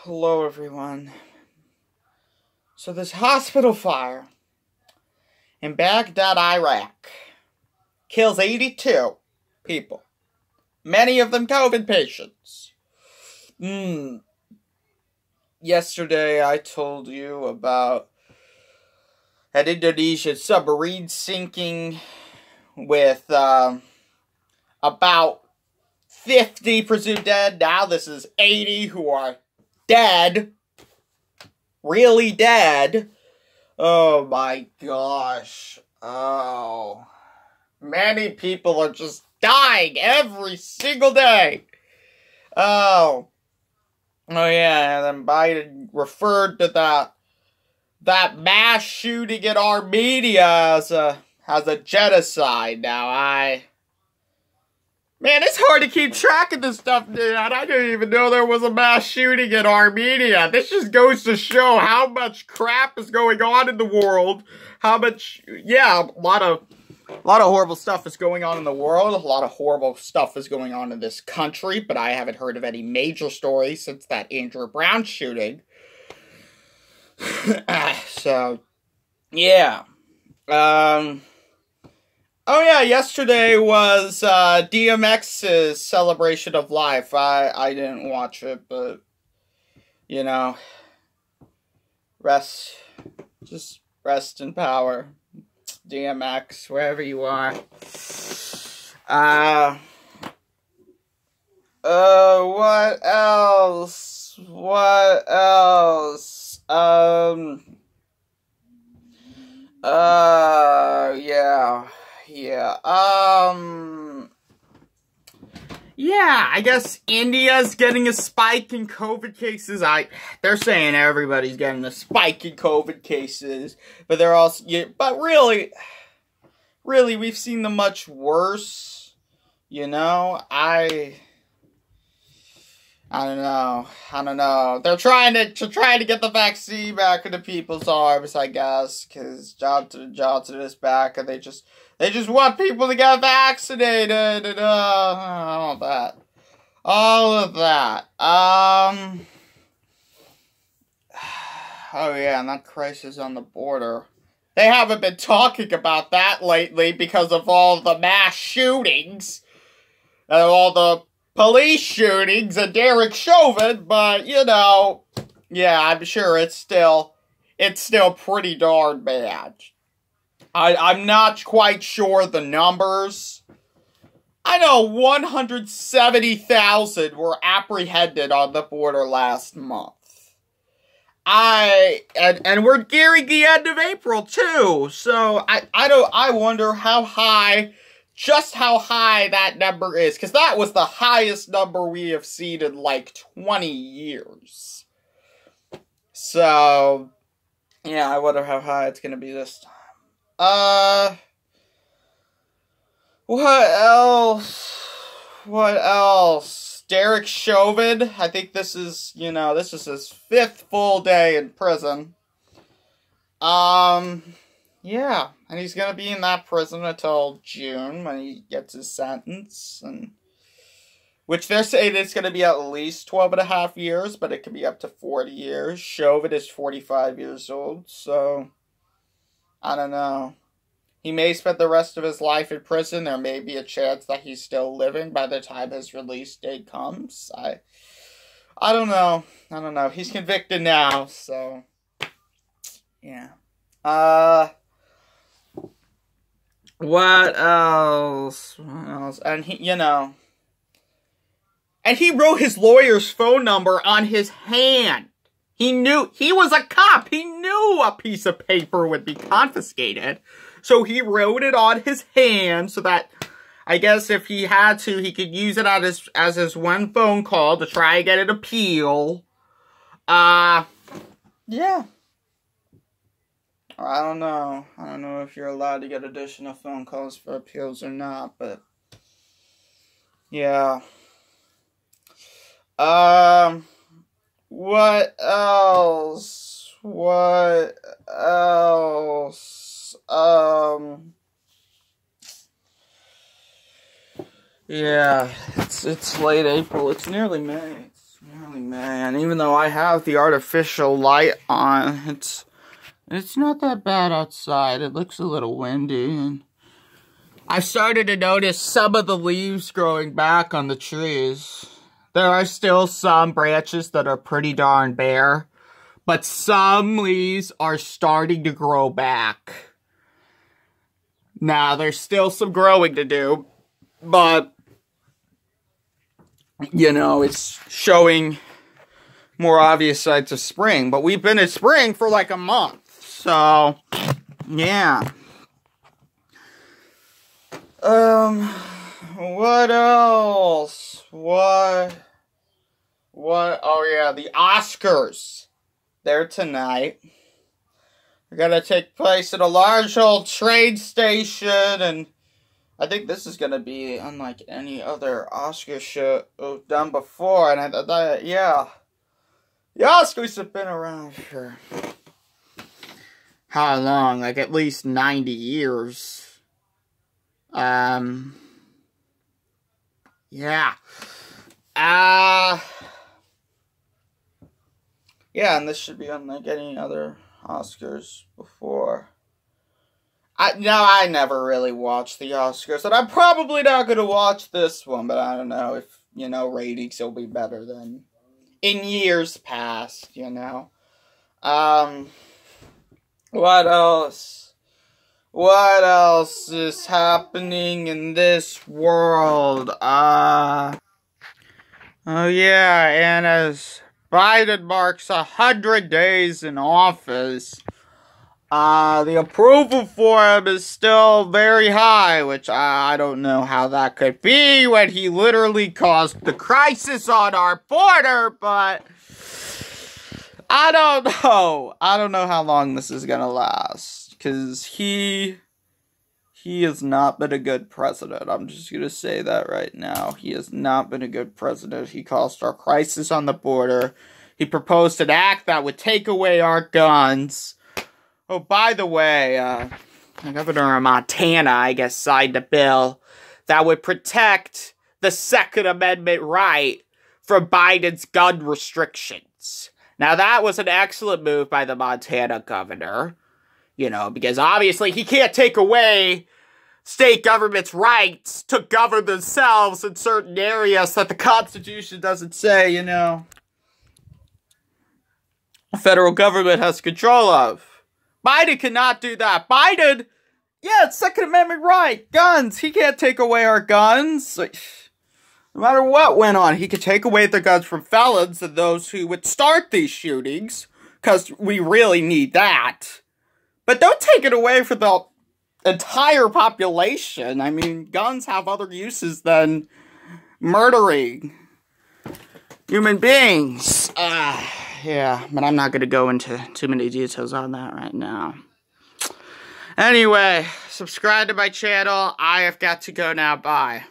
Hello, everyone. So this hospital fire in Baghdad, Iraq, kills 82 people. Many of them COVID patients. Yesterday, I told you about an Indonesian submarine sinking with about 50 presumed dead. Now this is 80 who are dead. Really dead. Oh my gosh. Oh. Many people are just dying every single day. Oh. Oh yeah, and then Biden referred to that mass shooting in Armenia as a genocide. Now Man, it's hard to keep track of this stuff, dude. I didn't even know there was a mass shooting in Armenia. This just goes to show how much crap is going on in the world. How much, yeah, a lot of horrible stuff is going on in the world. A lot of horrible stuff is going on in this country, but I haven't heard of any major stories since that Andrew Brown shooting. So, yeah. Oh yeah, yesterday was DMX's celebration of life. I didn't watch it, but you know, just rest in power, DMX, wherever you are. What else? What else? Yeah, I guess India's getting a spike in COVID cases. They're saying everybody's getting a spike in COVID cases, but they're also, but really, we've seen them much worse, you know? I don't know. They're trying to get the vaccine back into people's arms, I guess, because Johnson is back, and they just want people to get vaccinated, and all of that. Oh yeah, and that crisis on the border. They haven't been talking about that lately because of all the mass shootings and all the police shootings and Derek Chauvin, but, you know, yeah, I'm sure it's still pretty darn bad. I'm not quite sure the numbers. I know 170,000 were apprehended on the border last month. And we're nearing the end of April, too, so I wonder just how high that number is, because that was the highest number we have seen in like 20 years. So, yeah, I wonder how high it's gonna be this time. What else? Derek Chauvin, I think this is his 5th full day in prison. Yeah, and he's gonna be in that prison until June when he gets his sentence, and which they're saying it's gonna be at least 12.5 years, but it could be up to 40 years. Chauvin is 45 years old, so I don't know. He may spend the rest of his life in prison. There may be a chance that he's still living by the time his release date comes. I don't know. He's convicted now, so yeah. What else? And he wrote his lawyer's phone number on his hand. He was a cop. He knew a piece of paper would be confiscated. So he wrote it on his hand so that, I guess if he had to, he could use it as his one phone call to try and get an appeal. Yeah. I don't know if you're allowed to get additional phone calls for appeals or not, but yeah. What else? Yeah, it's late April. It's nearly May. man, even though I have the artificial light on, it's not that bad outside. It looks a little windy, and I've started to notice some of the leaves growing back on the trees. There are still some branches that are pretty darn bare, but some leaves are starting to grow back. Now, there's still some growing to do, but you know, it's showing more obvious signs of spring. But we've been in spring for like a month. So, yeah. What else? What? Oh, yeah, the Oscars. They're tonight. They're gonna take place at a large old train station, and I think this is gonna be unlike any other Oscar show we've done before, and I thought, yeah, the Oscars have been around for how long? Like at least 90 years. Yeah. Yeah, and this should be unlike any other Oscars before. I never really watched the Oscars, and I'm probably not going to watch this one, but I don't know if, you know, ratings will be better than in years past, you know. What else? What else is happening in this world? Oh yeah, and as Biden marks 100 days in office, the approval for him is still very high, which I don't know how that could be when he literally caused the crisis on our border, but I don't know. I don't know how long this is gonna last, because he has not been a good president. I'm just gonna say that right now. He has not been a good president. He caused our crisis on the border. He proposed an act that would take away our guns. Oh, by the way, the governor of Montana, I guess, signed a bill that would protect the Second Amendment right from Biden's gun restrictions. Now, that was an excellent move by the Montana governor, you know, because obviously he can't take away state government's rights to govern themselves in certain areas that the Constitution doesn't say, you know, the federal government has control of. Biden cannot do that. Biden, yeah, it's Second Amendment right. Guns. He can't take away our guns. No matter what went on, he could take away the guns from felons and those who would start these shootings, because we really need that. But don't take it away from the entire population. I mean, guns have other uses than murdering human beings. Yeah, but I'm not going to go into too many details on that right now. Anyway, subscribe to my channel. I have got to go now. Bye.